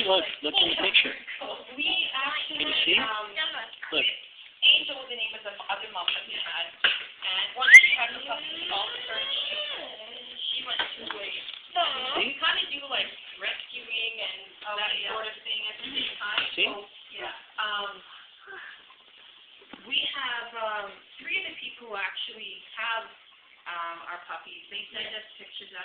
look in the picture. We actually, Can you see? Look. Angel was the name of the other mom that we had. And once she had her puppy, all of a sudden she went to a, we kind of do like rescuing and that sort of thing at the same time. See? So, we have 3 of the people who actually have our puppies. They send us pictures actually.